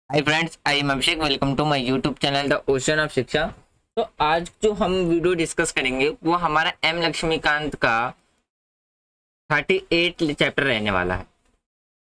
Hi friends, I am Abhishek. Welcome to my YouTube channel the ocean of Shiksha. तो आज जो हम वीडियो डिस्कस करेंगे वो हमारा एम लक्ष्मीकांत का 38 चैप्टर रहने वाला है।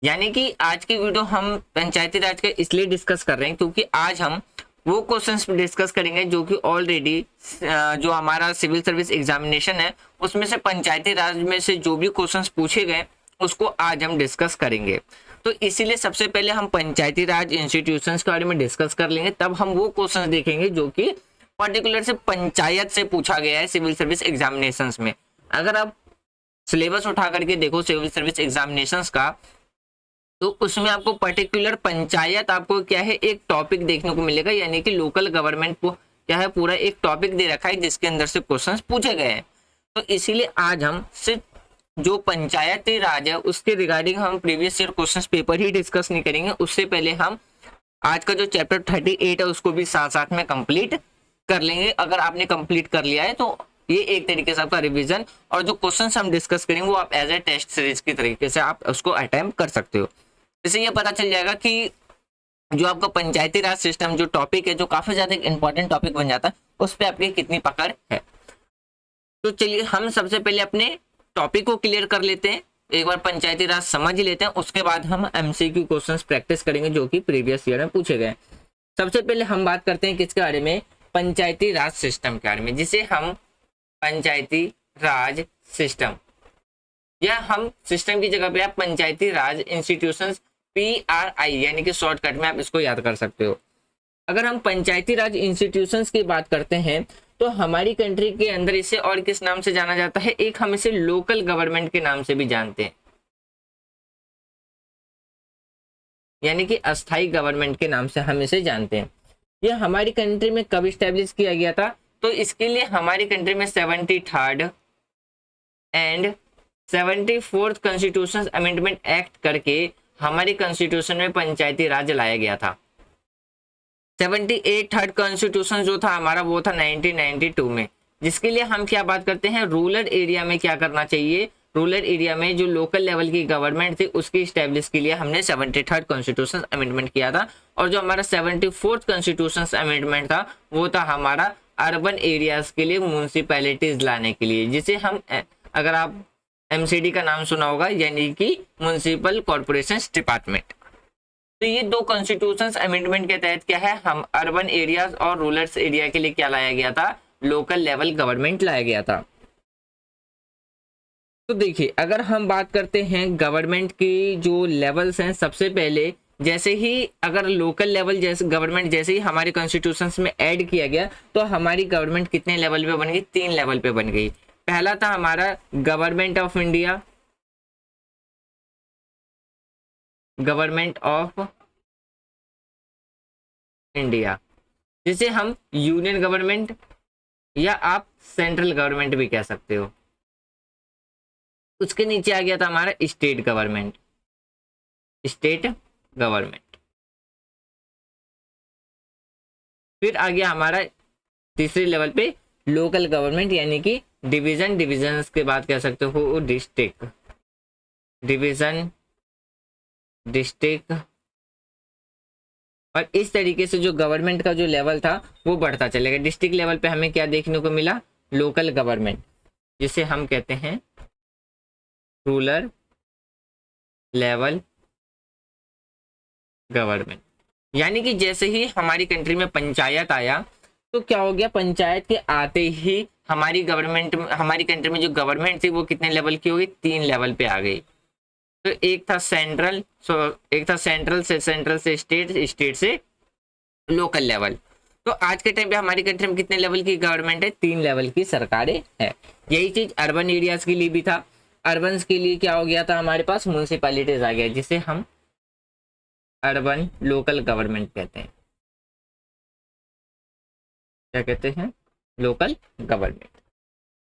यानी कि आज की वीडियो हम पंचायती राज का इसलिए डिस्कस कर रहे हैं क्योंकि आज हम वो क्वेश्चंस डिस्कस करेंगे जो कि ऑलरेडी जो हमारा सिविल सर्विस एग्जामिनेशन है उसमें से पंचायती राज में से जो भी क्वेश्चंस पूछे गए उसको आज हम डिस्कस करेंगे। तो इसीलिए सबसे पहले हम पंचायती राज इंस्टीट्यूशंस के बारे में डिस्कस कर लेंगे, तब हम वो क्वेश्चंस देखेंगे जो कि पर्टिकुलर से पंचायत से पूछा गया है सिविल सर्विस एग्जामिनेशंस में। अगर आप सिलेबस उठा करके देखो सिविल सर्विस एग्जामिनेशंस का, तो उसमें आपको पर्टिकुलर पंचायत आपको क्या है एक टॉपिक देखने को मिलेगा, यानी कि लोकल गवर्नमेंट को क्या है पूरा एक टॉपिक दे रखा है जिसके अंदर से क्वेश्चंस पूछे गए हैं। तो इसीलिए आज हम सिर्फ जो पंचायती राज है उसके रिगार्डिंग हम प्रीवियस ईयर क्वेश्चंस पेपर ही डिस्कस नहीं करेंगे। उससे पहले हम आज का जो चैप्टर 38 है उसको भी साथ साथ में कंप्लीट कर लेंगे। अगर आपने कंप्लीट कर लिया है तो ये एक तरीके से आपका रिवीजन, और जो क्वेश्चंस हम डिस्कस करेंगे वो आप एज ए टेस्ट सीरीज की तरीके से आप उसको अटेम्प्ट कर सकते हो। इससे ये पता चल जाएगा कि जो आपका पंचायती राज सिस्टम जो टॉपिक है, जो काफी ज्यादा इंपॉर्टेंट टॉपिक बन जाता है, उस पर आपकी कितनी पकड़ है। तो चलिए हम सबसे पहले अपने टॉपिक को क्लियर कर लेते हैं, एक बार पंचायती राज समझ ही लेते हैं, उसके बाद हम एमसीक्यू क्वेश्चंस प्रैक्टिस करेंगे जो कि प्रीवियस ईयर में पूछे गए। सबसे पहले हम बात करते हैं किसके बारे में, पंचायती राज सिस्टम के बारे में, जिसे हम पंचायती राज सिस्टम या हम सिस्टम की जगह पे आप पंचायती राज इंस्टीट्यूशंस PRI यानी कि शॉर्टकट में आप इसको याद कर सकते हो। अगर हम पंचायती राज इंस्टीट्यूशंस की बात करते हैं तो हमारी कंट्री के अंदर इसे और किस नाम से जाना जाता है, एक हम इसे लोकल गवर्नमेंट के नाम से भी जानते हैं, यानी कि अस्थाई गवर्नमेंट के नाम से हम इसे जानते हैं। यह हमारी कंट्री में कब स्टैब्लिश किया गया था, तो इसके लिए हमारी कंट्री में 73rd and 74th constitution amendment act करके हमारी कॉन्स्टिट्यूशन में पंचायती राज लाया गया था। 78 थर्ड कॉन्स्टिट्यूशन जो था हमारा वो था 1992 में, जिसके लिए हम क्या बात करते हैं, रूरल एरिया में क्या करना चाहिए, रूरल एरिया में जो लोकल लेवल की गवर्नमेंट थी उसकी स्टैब्लिश के लिए हमने 73rd कॉन्स्टिट्यूशन अमेंडमेंट किया था। और जो हमारा 74th कॉन्स्टिट्यूशन अमेंडमेंट था वो था हमारा अर्बन एरियाज के लिए म्यूनसिपैलिटीज लाने के लिए, जिसे हम अगर आप MCD का नाम सुना होगा यानी कि म्यूनसिपल कॉर्पोरेशन डिपार्टमेंट। तो ये दो कॉन्स्टिट्यूशंस अमेंडमेंट के तहत क्या है, हम अर्बन एरियाज और रूरल एरिया के लिए क्या लाया गया था, लोकल लेवल गवर्नमेंट लाया गया था। तो देखिए अगर हम बात करते हैं गवर्नमेंट की जो लेवल्स हैं, सबसे पहले जैसे ही अगर लोकल लेवल जैसे गवर्नमेंट जैसे ही हमारे कॉन्स्टिट्यूशंस में ऐड किया गया तो हमारी गवर्नमेंट कितने लेवल पे बन गई, 3 लेवल पे बन गई। पहला था हमारा government of India, government of India जिसे हम यूनियन गवर्नमेंट या आप सेंट्रल गवर्नमेंट भी कह सकते हो। उसके नीचे आ गया था हमारा स्टेट गवर्नमेंट, स्टेट गवर्नमेंट। फिर आ गया हमारा तीसरे लेवल पे लोकल गवर्नमेंट, यानी कि डिवीजन, डिविजन के बाद कह सकते हो डिस्ट्रिक्ट, डिवीजन, डिस्ट्रिक्ट। और इस तरीके से जो गवर्नमेंट का जो लेवल था वो बढ़ता चलेगा। डिस्ट्रिक्ट लेवल पे हमें क्या देखने को मिला, लोकल गवर्नमेंट, जिसे हम कहते हैं रूरल लेवल गवर्नमेंट। यानी कि जैसे ही हमारी कंट्री में पंचायत आया तो क्या हो गया, पंचायत के आते ही हमारी गवर्नमेंट, हमारी कंट्री में जो गवर्नमेंट थी वो कितने लेवल की हो गई, 3 लेवल पे आ गई। तो एक था सेंट्रल, एक था सेंट्रल से स्टेट, स्टेट से लोकल लेवल। तो आज के टाइम पे हमारी कंट्री में कितने लेवल की गवर्नमेंट है, 3 लेवल की सरकारें है। यही चीज अर्बन एरियाज के लिए भी था। अर्बन के लिए क्या हो गया था, हमारे पास म्यूनसिपैलिटीज आ गया, जिसे हम अर्बन लोकल गवर्नमेंट कहते हैं। क्या कहते हैं, लोकल गवर्नमेंट।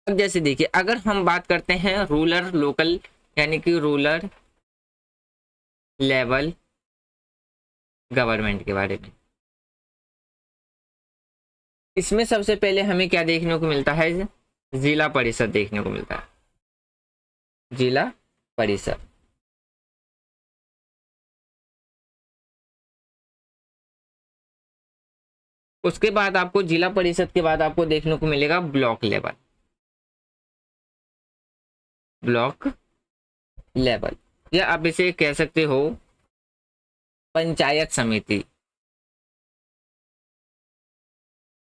अब जैसे देखिए अगर हम बात करते हैं रूरल लोकल यानी कि रूरल लेवल गवर्नमेंट के बारे में, इसमें सबसे पहले हमें क्या देखने को मिलता है, जिला परिषद देखने को मिलता है, जिला परिषद। उसके बाद आपको जिला परिषद के बाद आपको देखने को मिलेगा ब्लॉक लेवल, ब्लॉक लेवल, या आप इसे कह सकते हो पंचायत समिति,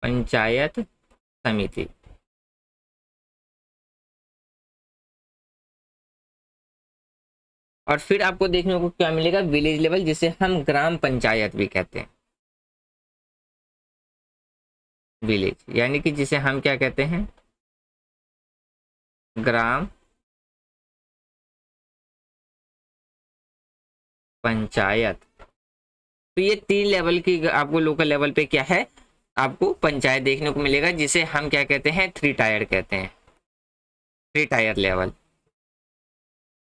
पंचायत समिति। और फिर आपको देखने को क्या मिलेगा, विलेज लेवल, जिसे हम ग्राम पंचायत भी कहते हैं, विलेज, यानी कि जिसे हम क्या कहते हैं, ग्राम पंचायत। तो ये 3 लेवल की आपको लोकल लेवल पे क्या है, आपको पंचायत देखने को मिलेगा, जिसे हम क्या कहते हैं, 3 टायर कहते हैं, 3 टायर लेवल।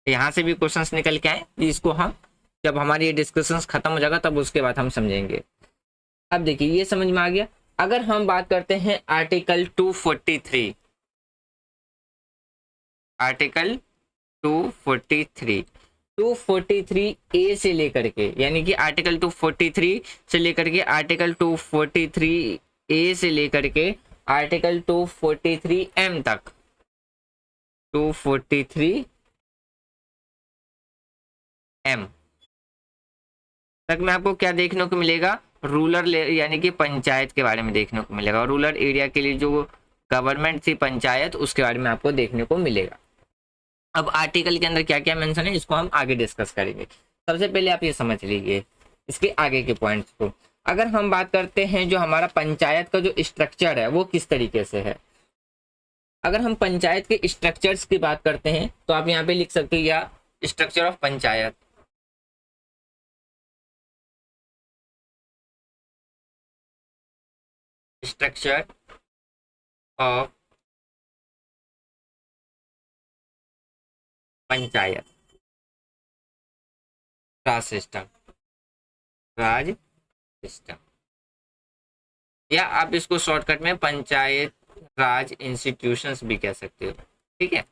यहाँ से भी क्वेश्चंस निकल के आए, इसको हम जब हमारी ये डिस्कशंस खत्म हो जाएगा तब उसके बाद हम समझेंगे। अब देखिए ये समझ में आ गया। अगर हम बात करते हैं आर्टिकल 243, आर्टिकल 243, 243 ए से लेकर के, यानी कि आर्टिकल 243 से लेकर के आर्टिकल 243 ए से लेकर के आर्टिकल 243 एम तक, 243 एम तक में आपको क्या देखने को मिलेगा, रूरल यानी कि पंचायत के बारे में देखने को मिलेगा। रूरल एरिया के लिए जो गवर्नमेंट थी पंचायत, उसके बारे में आपको देखने को मिलेगा। अब आर्टिकल के अंदर क्या क्या मेंशन है, इसको हम आगे डिस्कस करेंगे। सबसे पहले आप ये समझ लीजिए इसके आगे के पॉइंट्स को। अगर हम बात करते हैं जो हमारा पंचायत का जो स्ट्रक्चर है वो किस तरीके से है, अगर हम पंचायत के स्ट्रक्चर्स की बात करते हैं तो आप यहाँ पे लिख सकते हैं या structure of panchayat, structure of panchayat, Raj system, Raj system, या आप इसको शॉर्टकट में पंचायत राज इंस्टीट्यूशंस भी कह सकते हो। ठीक है,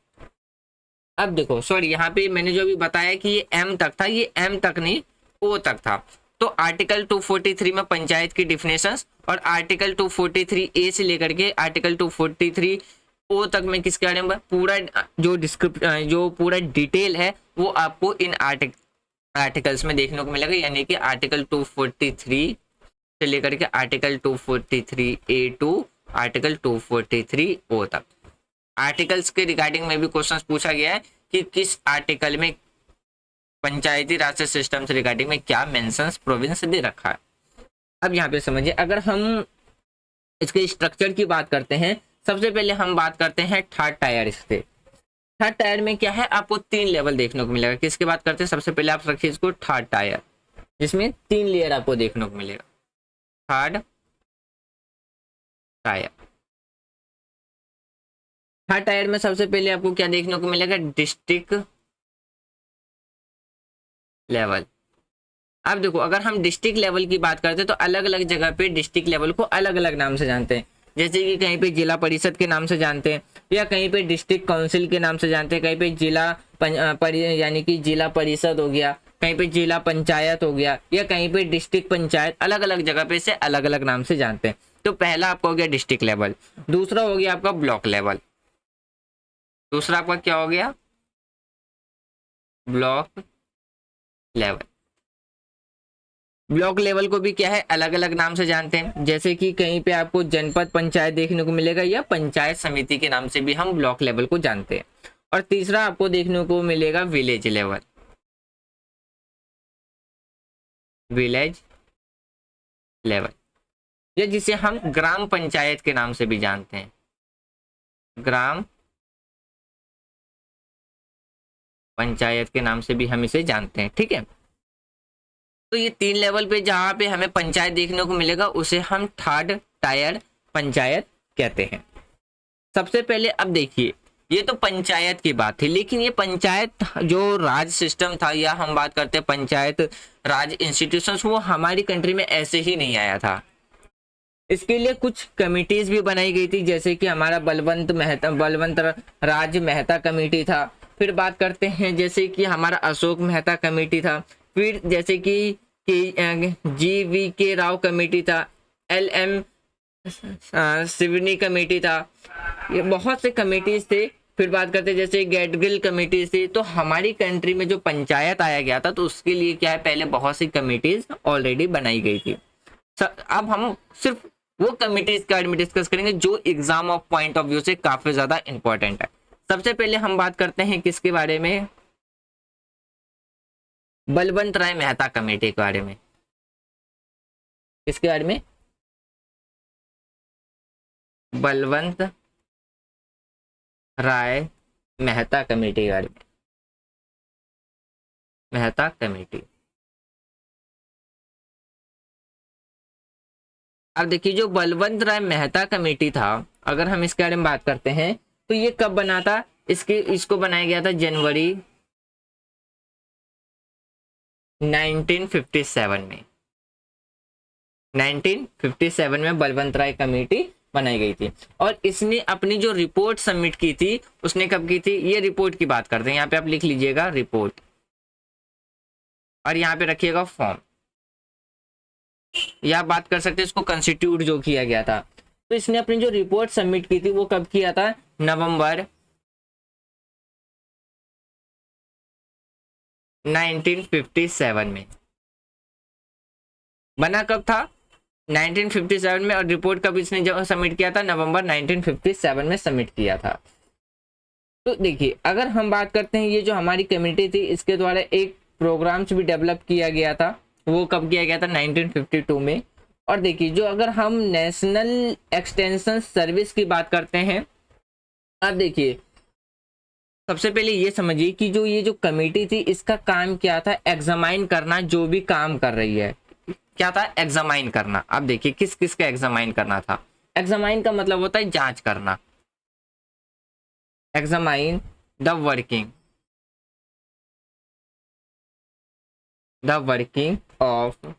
अब देखो सॉरी यहाँ पे मैंने जो भी बताया कि ये एम तक था, ये एम तक नहीं ओ तक था। तो आर्टिकल 243 में पंचायत की डिफिनेशंस और आर्टिकल 243 ए से लेकर के आर्टिकल 243 ओ तक में किसके बारे में पूरा जो पूरा डिटेल है वो आपको इन आर्टिकल्स में देखने को मिलेगा, यानी कि आर्टिकल 243 से लेकर के आर्टिकल 243 ए टू आर्टिकल 243 ओ तक। आर्टिकल्स के रिगार्डिंग में भी क्वेश्चंस पूछा गया है कि किस आर्टिकल में पंचायती राज सिस्टम से रिगार्डिंग में क्या मेंशंस प्रोविंस दे रखा है। अब यहाँ पे समझिए, अगर हम इसके स्ट्रक्चर की बात करते हैं, सबसे पहले हम बात करते हैं थर्ड टायर से। थर्ड टायर में क्या है, आपको 3 लेवल देखने को मिलेगा। किसकी बात करते हैं, सबसे पहले आप रखिए इसको थर्ड टायर, जिसमें 3 लेयर आपको देखने को मिलेगा। थर्ड टायर, थर्ड टायर में सबसे पहले आपको क्या देखने को मिलेगा, डिस्ट्रिक्ट लेवल। अब देखो अगर हम डिस्ट्रिक्ट लेवल की बात करते हैं तो अलग अलग जगह पे डिस्ट्रिक्ट लेवल को अलग अलग नाम से जानते हैं, जैसे कि कहीं पे जिला परिषद के नाम से जानते हैं, या कहीं पे डिस्ट्रिक्ट काउंसिल के नाम से जानते हैं, कहीं पे यानी कि जिला परिषद हो गया, कहीं पे जिला पंचायत हो गया, या कहीं पे डिस्ट्रिक्ट पंचायत, अलग अलग जगह पे से अलग अलग नाम से जानते हैं। तो पहला आपका हो गया डिस्ट्रिक्ट लेवल, दूसरा हो गया आपका ब्लॉक लेवल, दूसरा आपका क्या हो गया, ब्लॉक लेवल। ब्लॉक लेवल को भी क्या है अलग अलग नाम से जानते हैं, जैसे कि कहीं पे आपको जनपद पंचायत देखने को मिलेगा, या पंचायत समिति के नाम से भी हम ब्लॉक लेवल को जानते हैं। और तीसरा आपको देखने को मिलेगा विलेज लेवल, विलेज लेवल, या जिसे हम ग्राम पंचायत के नाम से भी जानते हैं, ग्राम पंचायत के नाम से भी हम इसे जानते हैं। ठीक है, तो ये 3 लेवल पे जहां पे हमें पंचायत देखने को मिलेगा उसे हम थर्ड टायर पंचायत कहते हैं। सबसे पहले अब देखिए, ये तो पंचायत की बात थी, लेकिन ये पंचायत जो राज सिस्टम था, या हम बात करते हैं पंचायत राज इंस्टीट्यूशंस, वो हमारी कंट्री में ऐसे ही नहीं आया था। इसके लिए कुछ कमिटीज भी बनाई गई थी, जैसे कि हमारा बलवंत राज मेहता कमेटी था। फिर बात करते हैं जैसे कि हमारा अशोक मेहता कमेटी था, फिर जैसे कि GVK राव कमेटी था, LM सिवनी कमेटी था, ये बहुत से कमेटीज थे। फिर बात करते हैं जैसे गैडगिल कमेटीज थी। तो हमारी कंट्री में जो पंचायत आया गया था तो उसके लिए क्या है, पहले बहुत सी कमेटीज ऑलरेडी बनाई गई थी। अब हम सिर्फ वो कमिटीज के बारे में डिस्कस करेंगे जो exam of point of view से काफी ज्यादा इंपॉर्टेंट है। सबसे पहले हम बात करते हैं किसके बारे में, बलवंत राय मेहता कमेटी के बारे में। किसके बारे में, बलवंत राय मेहता कमेटी के बारे में। मेहता कमेटी, अब देखिए जो बलवंत राय मेहता कमेटी था, अगर हम इसके बारे में बात करते हैं तो ये कब बना था, इसको बनाया गया था जनवरी 1957 में। 1957 में बलवंत राय कमेटी बनाई गई थी। और इसने अपनी जो रिपोर्ट सबमिट की थी उसने कब की थी, ये रिपोर्ट की बात करते हैं। यहाँ पे आप लिख लीजिएगा रिपोर्ट और यहाँ पे रखिएगा फॉर्म, या आप बात कर सकते हैं इसको कंस्टिट्यूट जो किया गया था। तो इसने अपनी जो रिपोर्ट सबमिट की थी वो कब किया था, नवंबर 1957 में। बना कब था, 1957 में, और रिपोर्ट कब इसने जब सबमिट किया था, नवंबर 1957 में सबमिट किया था। तो देखिए अगर हम बात करते हैं ये जो हमारी कमेटी थी इसके द्वारा एक प्रोग्राम्स भी डेवलप किया गया था, वो कब किया गया था, 1952 में। और देखिए जो अगर हम नेशनल एक्सटेंशन सर्विस की बात करते हैं, अब देखिए सबसे पहले ये समझिए कि जो ये जो कमेटी थी इसका काम क्या था, एग्जामाइन करना जो भी काम कर रही है। क्या था, एग्जामाइन करना। अब देखिए किस किस का एग्जामाइन करना था, एग्जामाइन का मतलब होता है जांच करना, एग्जामाइन द वर्किंग ऑफ।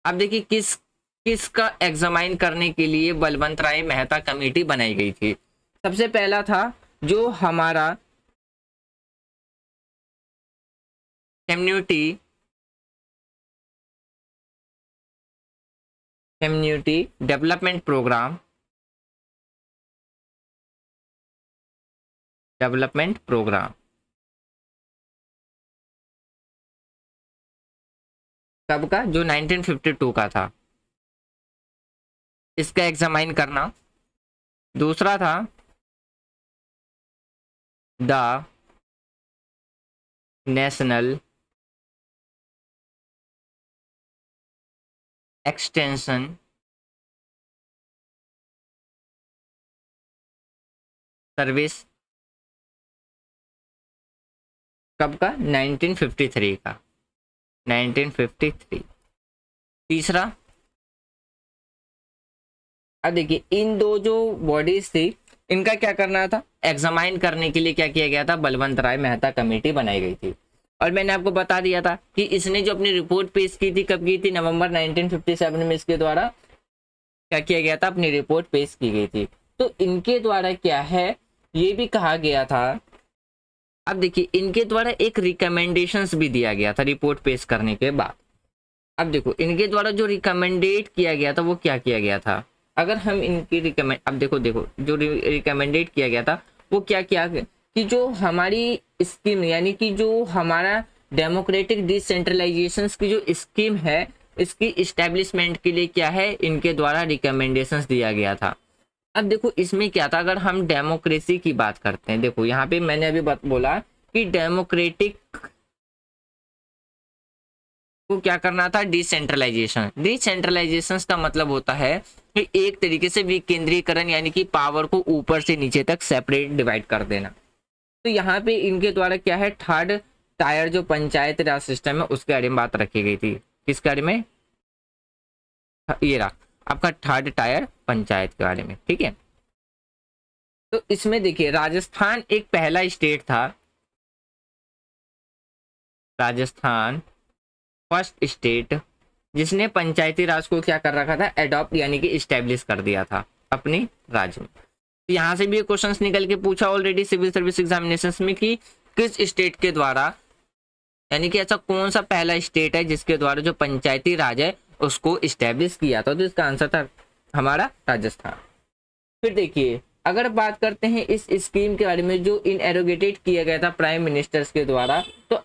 अब देखिए किस किस का एग्जामाइन करने के लिए बलवंत राय मेहता कमेटी बनाई गई थी। सबसे पहला था जो हमारा कम्युनिटी डेवलपमेंट प्रोग्राम, कब का, जो 1952 का था, इसका एग्जामाइन करना। दूसरा था द नेशनल एक्सटेंशन सर्विस, कब का, 1953 का, 1953। तीसरा, अब देखिए इन दो जो बॉडीज थी इनका क्या करना था, एग्जामाइन करने के लिए क्या किया गया था, बलवंत राय मेहता कमेटी बनाई गई थी। और मैंने आपको बता दिया था कि इसने जो अपनी रिपोर्ट पेश की थी कब की थी, नवंबर 1957 में इसके द्वारा क्या किया गया था, अपनी रिपोर्ट पेश की गई थी। तो इनके द्वारा क्या है, ये भी कहा गया था। अब देखिए इनके द्वारा एक रिकमेंडेशंस भी दिया गया था रिपोर्ट पेश करने के बाद। अब देखो इनके द्वारा जो रिकमेंडेड किया गया था वो क्या किया गया था, अगर हम इनकी रिकमेंड, अब देखो जो रिकमेंडेड किया गया था वो क्या किया कि जो हमारी स्कीम यानी कि जो हमारा डेमोक्रेटिक डिसेंट्रलाइजेशन की जो स्कीम है इसकी इस्टेब्लिशमेंट के लिए क्या है, इनके द्वारा रिकमेंडेशंस दिया गया था। अब देखो इसमें क्या था, अगर हम डेमोक्रेसी की बात करते हैं, देखो यहाँ पे मैंने अभी बोला कि डेमोक्रेटिक को क्या करना था, डिसेंट्रलाइजेशन का मतलब होता है कि एक तरीके से विकेंद्रीकरण यानी कि पावर को ऊपर से नीचे तक सेपरेट डिवाइड कर देना। तो यहाँ पे इनके द्वारा क्या है, थर्ड टायर जो पंचायत राज सिस्टम है उसके बारे में बात रखी गई थी। किस बारे में, ये रहा आपका थर्ड टायर पंचायत के बारे में, ठीक है। तो इसमें देखिए राजस्थान एक पहला स्टेट था, राजस्थान फर्स्ट स्टेट जिसने पंचायती राज को क्या कर रखा था, एडॉप्ट यानी कि इस्टेब्लिश कर दिया था अपने राज्य में। तो यहाँ से भी क्वेश्चंस निकल के पूछा ऑलरेडी सिविल सर्विस एग्जामिनेशंस में कि किस स्टेट के द्वारा, यानी कि ऐसा कौन सा पहला स्टेट है जिसके द्वारा जो पंचायती राज है उसको इस्टेब्लिश किया था। तो इसका आंसर था हमारा राजस्थान। फिर देखिए अगर बात करते हैं इस स्कीम के बारे में जो इनएरोगेटेड किया गया था प्राइम मिनिस्टर्स के द्वारा, तो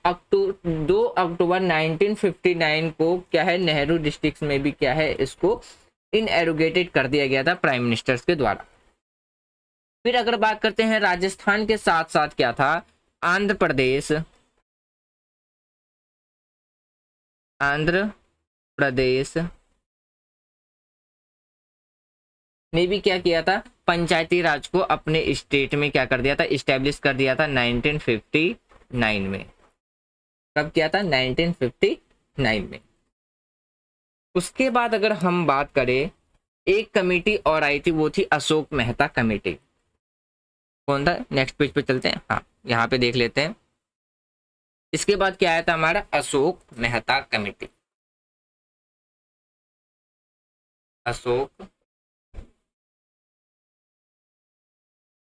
2 अक्टूबर 1959 को क्या है नेहरू डिस्ट्रिक्ट में भी क्या है इसको इनएरोगेटेड कर दिया गया था प्राइम मिनिस्टर्स के द्वारा। फिर अगर बात करते हैं राजस्थान के साथ साथ क्या था, आंध्र प्रदेश, आंध्र प्रदेश ने भी क्या किया था, पंचायती राज को अपने स्टेट में क्या कर दिया था, इस्टेब्लिश कर दिया था 1959 में। कब किया था, 1959 में। उसके बाद अगर हम बात करें एक कमेटी और आई थी, वो थी अशोक मेहता कमेटी। कौन था, नेक्स्ट पेज पे चलते हैं, हाँ यहाँ पे देख लेते हैं। इसके बाद क्या आया था हमारा, अशोक मेहता कमेटी। अशोक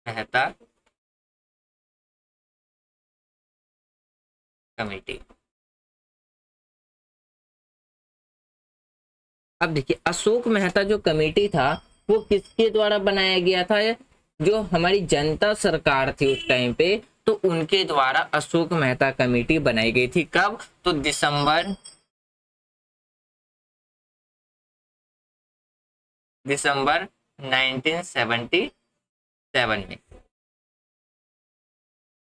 मेहता कमेटी। अब देखिए अशोक मेहता जो कमेटी था वो किसके द्वारा बनाया गया था, जो हमारी जनता सरकार थी उस टाइम पे, तो उनके द्वारा अशोक मेहता कमेटी बनाई गई थी। कब, तो दिसंबर 1977 में।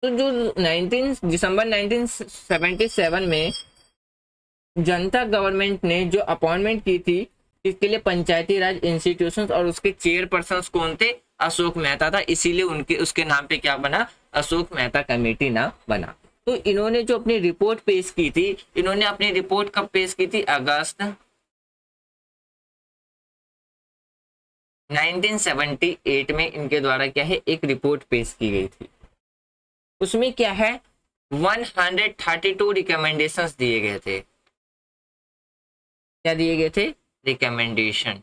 तो जो 19 दिसंबर 1977 में जनता गवर्नमेंट ने जो अपॉइंटमेंट की थी इसके लिए पंचायती राज इंस्टीट्यूशंस, और उसके चेयरपर्सन कौन थे, अशोक मेहता था, इसीलिए उनके उसके नाम पे क्या बना, अशोक मेहता कमेटी नाम बना। तो इन्होंने जो अपनी रिपोर्ट पेश की थी, इन्होंने अपनी रिपोर्ट कब पेश की थी, अगस्त 1978 में इनके द्वारा क्या है एक रिपोर्ट पेश की गई थी। उसमें क्या है 132 रिकमेंडेशंस दिए गए थे। क्या दिए गए थे, रिकमेंडेशन।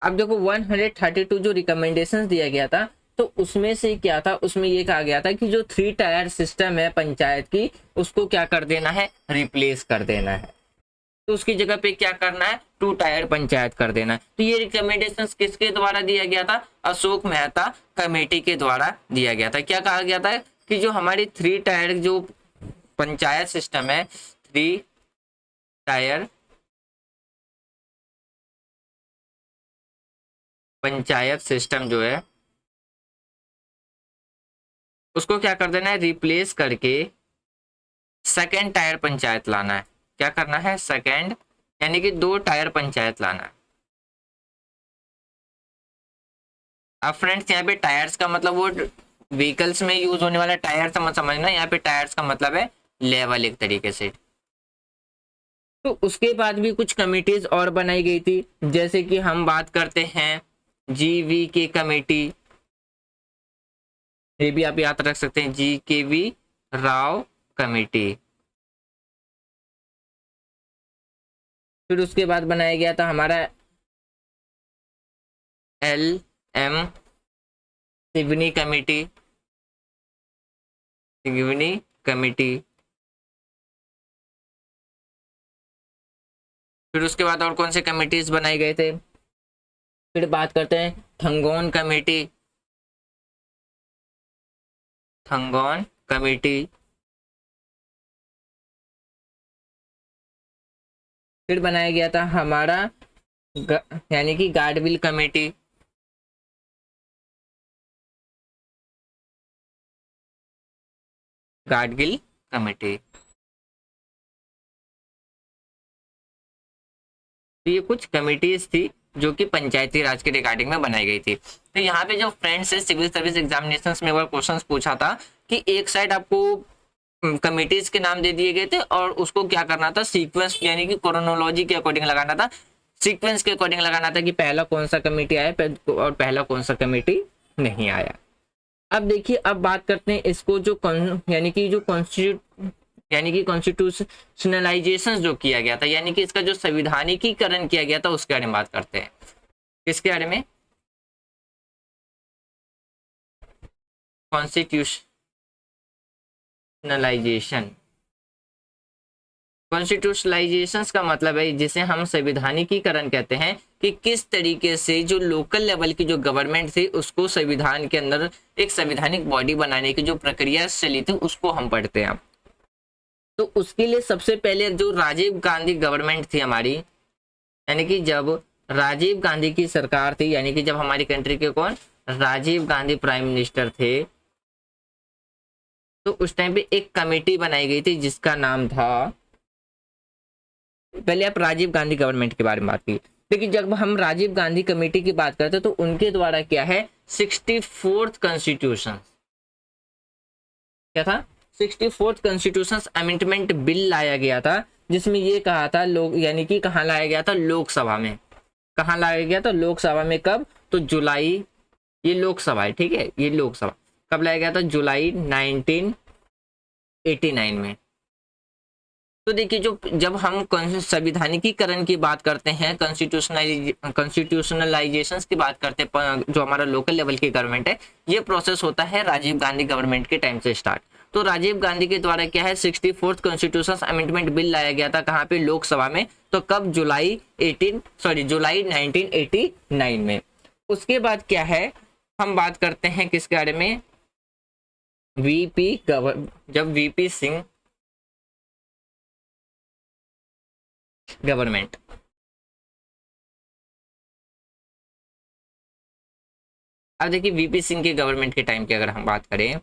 अब देखो 132 जो रिकमेंडेशंस दिया गया था, तो उसमें से क्या था, उसमें ये कहा गया था कि जो 3 टायर सिस्टम है पंचायत की, उसको क्या कर देना है, रिप्लेस कर देना है। तो उसकी जगह पे क्या करना है, 2 टायर पंचायत कर देना है। तो ये रिकमेंडेशंस किसके द्वारा दिया गया था, अशोक मेहता कमेटी के द्वारा दिया गया था। क्या कहा गया था कि जो हमारी 3 टायर जो पंचायत सिस्टम है, 3 टायर पंचायत सिस्टम जो है उसको क्या कर देना है, रिप्लेस करके सेकेंड टायर पंचायत लाना है। क्या करना है, सेकेंड यानी कि 2 टायर पंचायत लाना है। अब फ्रेंड्स यहाँ पे टायर्स का मतलब वो व्हीकल्स में यूज होने वाला टायर समझना, यहाँ पे टायर्स का मतलब है लेवल एक तरीके से। तो उसके बाद भी कुछ कमिटीज और बनाई गई थी, जैसे कि हम बात करते हैं जीवी के कमेटी, ये भी आप याद रख सकते हैं, GKV राव कमेटी। फिर उसके बाद बनाया गया था हमारा LM Seoni committee, Seoni committee. फिर उसके बाद और कौन से कमिटीज बनाए गए थे, फिर बात करते हैं थंगोन कमेटी, थंगोन कमेटी। फिर बनाया गया था हमारा यानी कि गाडविल कमेटी, गाडगिल कमेटी। तो ये कुछ कमिटीज थी जो कि पंचायती राज के रिगार्डिंग में बनाई गई थी। तो यहाँ पे जो फ्रेंड्स है सिविल सर्विस एग्जामिनेशंस में वो क्वेश्चंस पूछा था कि एक साइड आपको कमिटीज के नाम दे दिए गए थे और उसको क्या करना था, सीक्वेंस यानी कि क्रोनोलॉजी के अकॉर्डिंग लगाना था, सीक्वेंस के अकॉर्डिंग लगाना था कि पहला कौन सा कमेटी आया और पहला कौन सा कमेटी नहीं आया। अब देखिए अब बात करते हैं इसको जो यानी कि जो कॉन्स्टिट्यूशनलाइजेशन जो किया गया था, यानी कि इसका जो संविधानिकीकरण किया गया था उसके बारे में बात करते हैं। किसके बारे में, कॉन्स्टिट्यूशनलाइजेशन। कॉन्स्टिट्यूशनलाइजेशंस का मतलब है जिसे हम संविधानिकीकरण कहते हैं, कि किस तरीके से जो लोकल लेवल की जो गवर्नमेंट थी उसको संविधान के अंदर एक संवैधानिक बॉडी बनाने की जो प्रक्रिया चली थी उसको हम पढ़ते हैं। तो उसके लिए सबसे पहले जो राजीव गांधी गवर्नमेंट थी हमारी, यानी कि जब राजीव गांधी की सरकार थी, यानी कि जब हमारी कंट्री के कौन, राजीव गांधी प्राइम मिनिस्टर थे, तो उस टाइम पे एक कमेटी बनाई गई थी जिसका नाम था, पहले आप राजीव गांधी गवर्नमेंट के बारे में बात की, लेकिन जब हम राजीव गांधी कमेटी की बात करते हैं तो उनके द्वारा क्या है, 64th कॉन्स्टिट्यूशन, क्या था, 64th कॉन्स्टिट्यूशन अमेंडमेंट बिल लाया गया था, जिसमें ये कहा था लोग, यानी कि कहाँ लाया गया था, लोकसभा में। कहाँ लाया गया था, लोकसभा में। कब, तो जुलाई, ये लोकसभा है, ठीक है, ये लोकसभा कब लाया गया था, जुलाई 1989 में। तो देखिए जो जब हम संविधानिकीकरण की बात करते हैं, कॉन्स्टिट्यूशनलाइजेशन की बात करते हैं, जो हमारा लोकल लेवल की गवर्नमेंट है, ये प्रोसेस होता है राजीव गांधी गवर्नमेंट के टाइम से स्टार्ट। तो राजीव गांधी के द्वारा क्या है, 64th कॉन्स्टिट्यूशन अमेंडमेंट बिल लाया गया था, कहाँ पे, लोकसभा में। तो कब, जुलाई 1989 में। उसके बाद क्या है, हम बात करते हैं किसके बारे में, जब वीपी सिंह गवर्नमेंट, अब देखिए वीपी सिंह के गवर्नमेंट के टाइम की अगर हम बात करें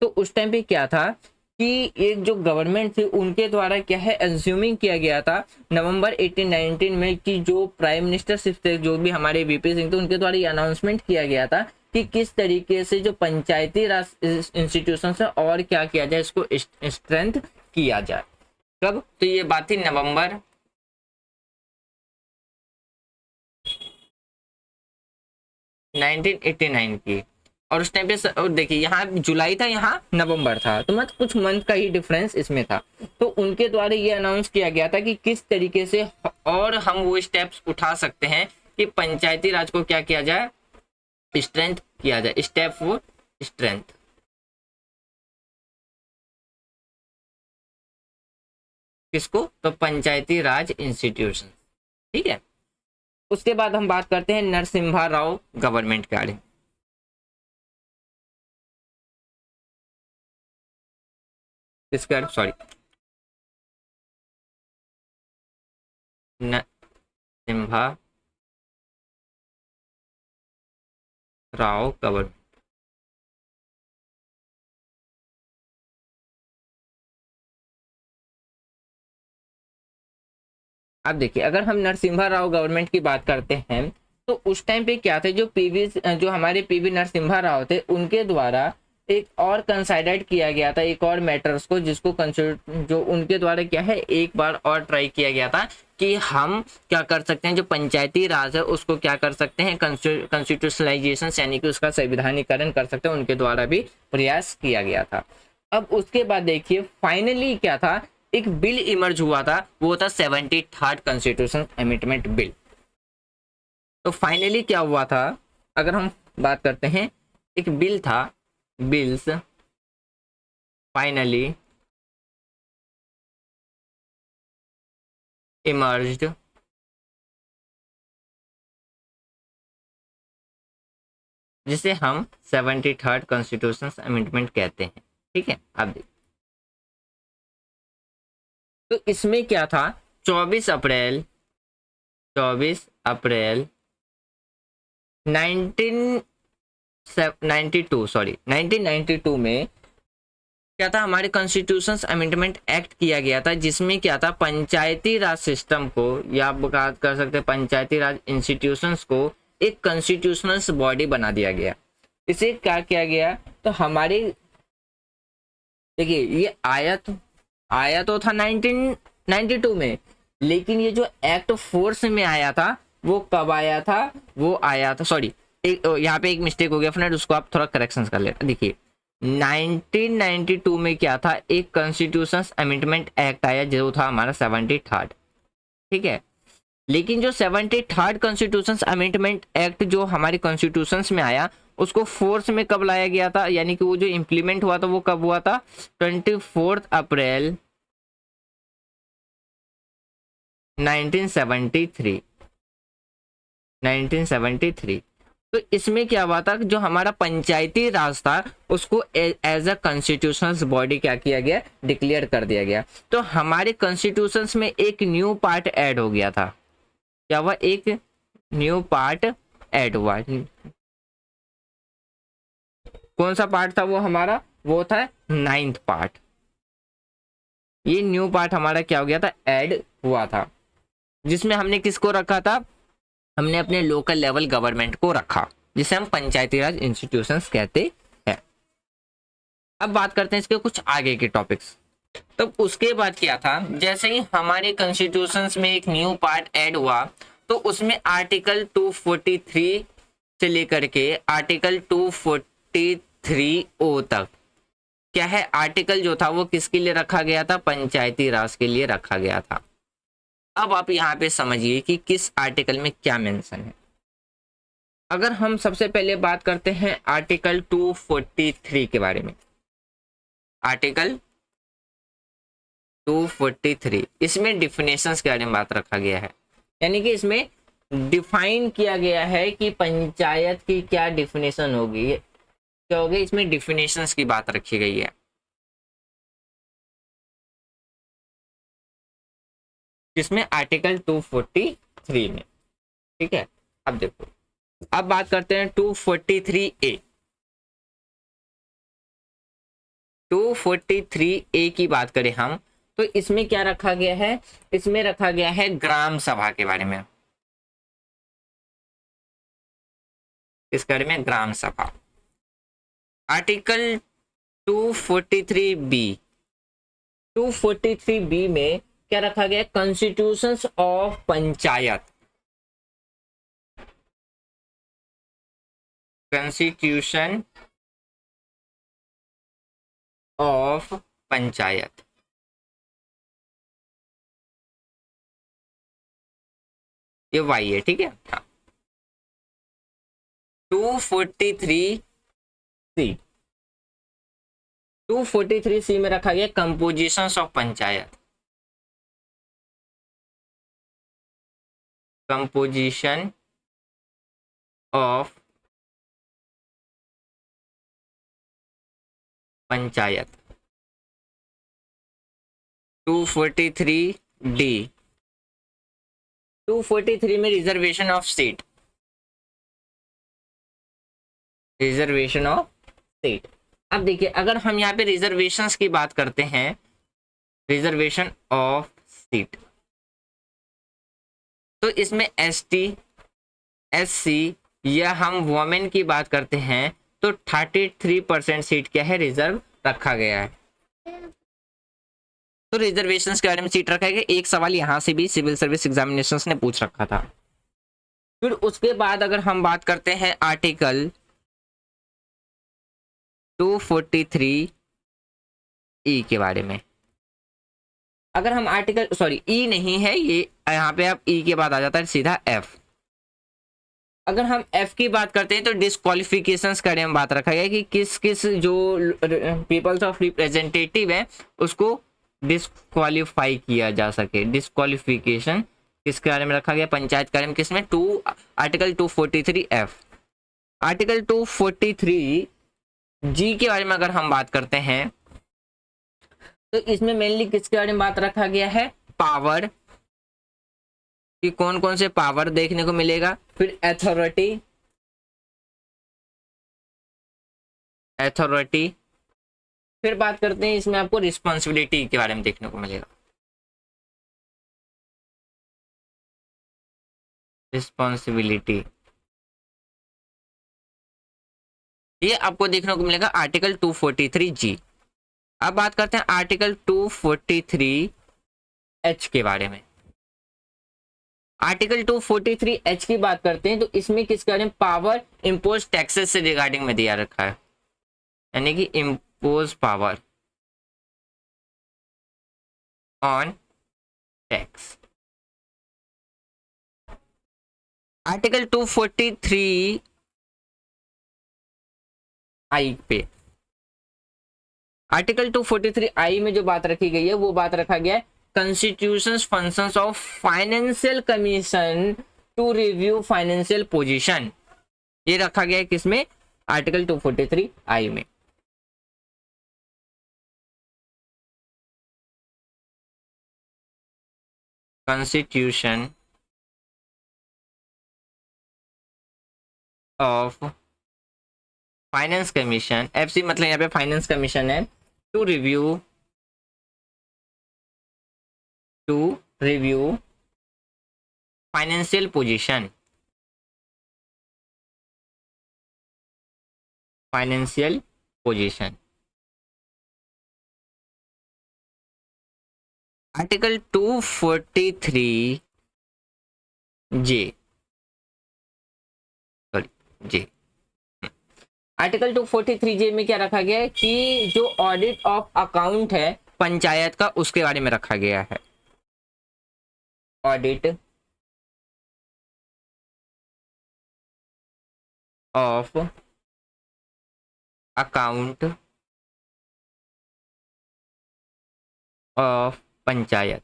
तो उस टाइम पे क्या था कि एक जो गवर्नमेंट थी उनके द्वारा क्या है, एज्यूमिंग किया गया था नवंबर 1819 में कि जो प्राइम मिनिस्टरशिप थे, जो भी हमारे वीपी सिंह थे, उनके द्वारा ये अनाउंसमेंट किया गया था कि किस तरीके से जो पंचायती राज इंस्टीट्यूशन है और क्या किया जाए, इसको स्ट्रेंथ किया जाए। कब, तो ये बात थी नवंबर 1989 की। और उस टाइम पे और देखिए यहाँ जुलाई था, यहाँ नवंबर था, तो मतलब कुछ मंथ का ही डिफरेंस इसमें था। तो उनके द्वारा ये अनाउंस किया गया था कि किस तरीके से और हम वो स्टेप्स उठा सकते हैं कि पंचायती राज को क्या किया जाए, स्ट्रेंथ किया जाए, स्टेप फॉर स्ट्रेंथ। किसको, तो पंचायती राज इंस्टीट्यूशन, ठीक है। उसके बाद हम बात करते हैं नरसिम्हा राव गवर्नमेंट के बारे में। किसके, सॉरी, नरसिम्हा राव गवर्नमेंट। अब देखिए अगर हम नरसिम्हा राव गवर्नमेंट की बात करते हैं तो उस टाइम पे क्या थे, जो हमारे पीवी नरसिम्हा राव थे, उनके द्वारा एक और कंसाइडर किया गया था, एक और मैटर्स को, जिसको जो उनके द्वारा क्या है, एक बार और ट्राई किया गया था कि हम क्या कर सकते हैं, जो पंचायती राज है उसको क्या कर सकते हैं, कॉन्स्टिट्यूशनलाइजेशन, यानी कि उसका संविधानीकरण कर सकते हैं, उनके द्वारा भी प्रयास किया गया था। अब उसके बाद देखिए फाइनली क्या था, एक बिल इमर्ज हुआ था, वो था 73rd कॉन्स्टिट्यूशन अमेंडमेंट बिल। तो फाइनली क्या हुआ था, अगर हम बात करते हैं, एक बिल था, बिल्स फाइनली इमर्ज्ड जिसे हम 73rd कॉन्स्टिट्यूशन अमेंडमेंट कहते हैं, ठीक है। अब देखिए तो इसमें क्या था, 24 अप्रैल 1992 में क्या था, हमारे कॉन्स्टिट्यूशन अमेंडमेंट एक्ट किया गया था, जिसमें क्या था, पंचायती राज सिस्टम को, या आप बात कर सकते हैं पंचायती राज इंस्टीट्यूशंस को एक कॉन्स्टिट्यूशनल बॉडी बना दिया गया। इसे क्या किया गया, तो हमारे देखिए ये आया तो था 1992 में, लेकिन ये जो एक्ट फोर्स में आया था वो कब आया था, वो आया था, सॉरी यहाँ पे एक मिस्टेक हो गया फ्रेंड, उसको आप थोड़ा करेक्शन कर लेना। देखिए 1992 में क्या था, एक कॉन्स्टिट्यूशन अमेंडमेंट एक्ट आया जो था हमारा 73rd, ठीक है। लेकिन जो 73rd कॉन्स्टिट्यूशन अमेंडमेंट एक्ट जो हमारे कॉन्स्टिट्यूशन में आया, उसको फोर्स में कब लाया गया था, यानी कि वो जो इम्प्लीमेंट हुआ था वो कब हुआ था, 24 अप्रैल 1973, 1973। तो इसमें क्या हुआ था, जो हमारा पंचायती राज था उसको एज अ कॉन्स्टिट्यूशनल बॉडी क्या किया गया, डिक्लेयर कर दिया गया। तो हमारे कॉन्स्टिट्यूशंस में एक न्यू पार्ट ऐड हो गया था। क्या हुआ, एक न्यू पार्ट ऐड हुआ। कौन सा पार्ट था वो हमारा, वो था 9th पार्ट। ये न्यू पार्ट हमारा क्या हो गया था, ऐड हुआ था, जिसमें हमने किसको रखा था, हमने अपने लोकल लेवल गवर्नमेंट को रखा, जिसे हम पंचायती राज इंस्टीट्यूशंस कहते हैं। अब बात करते हैं इसके कुछ आगे के टॉपिक्स। तो उसके बाद क्या था, जैसे ही हमारे कॉन्स्टिट्यूशंस में एक न्यू पार्ट ऐड हुआ, तो उसमें आर्टिकल 243 से लेकर के आर्टिकल 243 ओ तक क्या है, आर्टिकल जो था वो किसके लिए रखा गया था, पंचायती राज के लिए रखा गया था। अब आप यहाँ पे समझिए कि किस आर्टिकल में क्या मेंशन है। अगर हम सबसे पहले बात करते हैं आर्टिकल 243 के बारे में, आर्टिकल 243, इसमें डिफिनेशंस के बारे में बात रखा गया है, यानी कि इसमें डिफाइन किया गया है कि पंचायत की क्या डिफिनेशन होगी, क्या होगी, इसमें डिफिनेशंस की बात रखी गई है। जिसमें आर्टिकल 243 में, ठीक है। अब देखो, अब बात करते हैं 243A। 243A की बात करें हम, तो इसमें क्या रखा गया है, इसमें रखा गया है ग्राम सभा के बारे में। इस बारे में ग्राम सभा। आर्टिकल 243B, 243B में क्या रखा गया, constitutions of panchayat, constitution of panchayat. ये वाई है, ठीक है। हाँ, 243C, 243C में रखा गया compositions of panchayat, composition of panchayat. 243D, 243 में reservation of seat, reservation of seat. अब देखिए, अगर हम यहाँ पे रिजर्वेशंस की बात करते हैं, रिजर्वेशन ऑफ सीट, तो इसमें एसटी, एससी या हम वुमेन की बात करते हैं तो 33% सीट क्या है, रिजर्व रखा गया है। तो रिजर्वेशंस के बारे में सीट रखा गया। एक सवाल यहाँ से भी सिविल सर्विस एग्जामिनेशंस ने पूछ रखा था। फिर उसके बाद अगर हम बात करते हैं आर्टिकल 243E के बारे में, अगर हम आर्टिकल, सॉरी ई नहीं है ये, यहाँ पे आप ई के बाद आ जाता है सीधा एफ। अगर हम एफ की बात करते हैं तो डिस्क्वालिफिकेशंस के बारे में बात रखा गया है कि किस किस जो पीपल्स ऑफ रिप्रेजेंटेटिव है उसको डिस्क्वालीफाई किया जा सके। डिस्क्वालिफिकेशन किसके बारे में रखा गया, पंचायत कार्य में, किसमें, आर्टिकल 243F। आर्टिकल 243G के बारे में अगर हम बात करते हैं तो इसमें मेनली किसके बारे में बात रखा गया है, पावर, कि कौन कौन से पावर देखने को मिलेगा। फिर अथॉरिटी, अथॉरिटी, फिर बात करते हैं इसमें आपको रिस्पॉन्सिबिलिटी के बारे में देखने को मिलेगा, रिस्पॉन्सिबिलिटी, ये आपको देखने को मिलेगा आर्टिकल 243G। अब बात करते हैं आर्टिकल 243H के बारे में। आर्टिकल 243H की बात करते हैं तो इसमें किसके बारे में, पावर इम्पोज टैक्सेस से रिगार्डिंग में दिया रखा है, यानी कि impose power on tax. Article 243I पे, आर्टिकल 243I में जो बात रखी गई है वो बात रखा गया है constitutions functions of financial commission to review financial position, ये रखा गया है किसमें, आर्टिकल 243 आई में। Constitution of finance commission, FC मतलब यहाँ पे फाइनेंस कमीशन है, to review financial position, financial position. Article 243 J, sorry J, article 243 J में क्या रखा गया है कि जो ऑडिट ऑफ अकाउंट है पंचायत का, उसके बारे में रखा गया है। Audit of account of panchayat,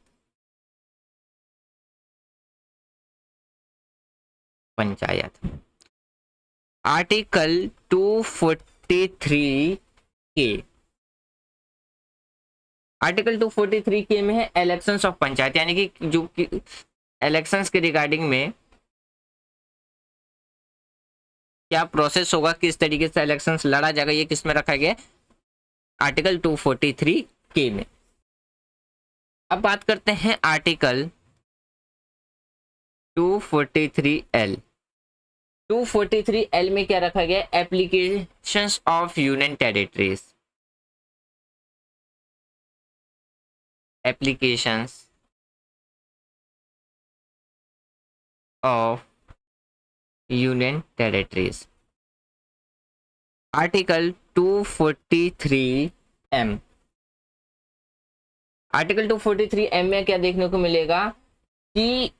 article 243 के, आर्टिकल 243 के में है इलेक्शंस ऑफ पंचायत, यानी कि जो इलेक्शंस के रिगार्डिंग में क्या प्रोसेस होगा, किस तरीके से इलेक्शंस लड़ा जाएगा, ये किस में रखा गया है, आर्टिकल 243 के में। अब बात करते हैं आर्टिकल 243 एल। 243 एल में क्या रखा गया है, applications of union territories, applications of union territories. Article 243 M, article 243 M में क्या देखने को मिलेगा कि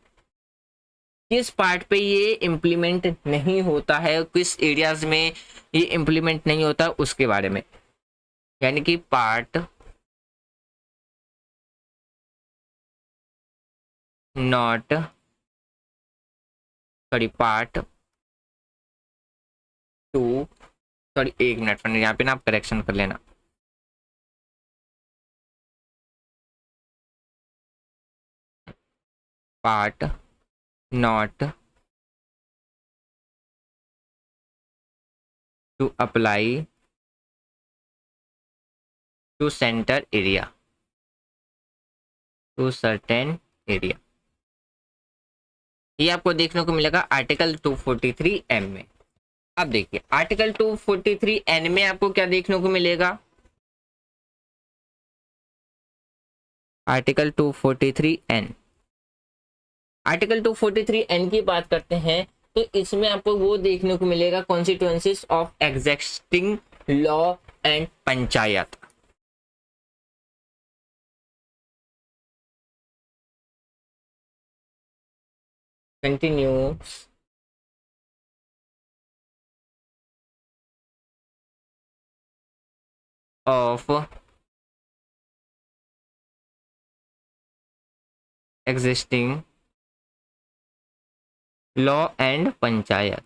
किस पार्ट पे ये इम्प्लीमेंट नहीं होता है, किस एरियाज में ये इम्प्लीमेंट नहीं होता, उसके बारे में, यानी कि part not, sorry part 2, sorry एक मिनट फ्रेंड, यहाँ पे ना आप करेक्शन कर लेना, part not to apply to centre area, to certain area, ये आपको देखने को मिलेगा आर्टिकल 243 एम में। अब देखिए आर्टिकल 243 एन में आपको क्या देखने को मिलेगा, आर्टिकल 243 एन, आर्टिकल 243 एन की बात करते हैं तो इसमें आपको वो देखने को मिलेगा constituencies of existing law and panchayat, continuous of existing law and panchayat,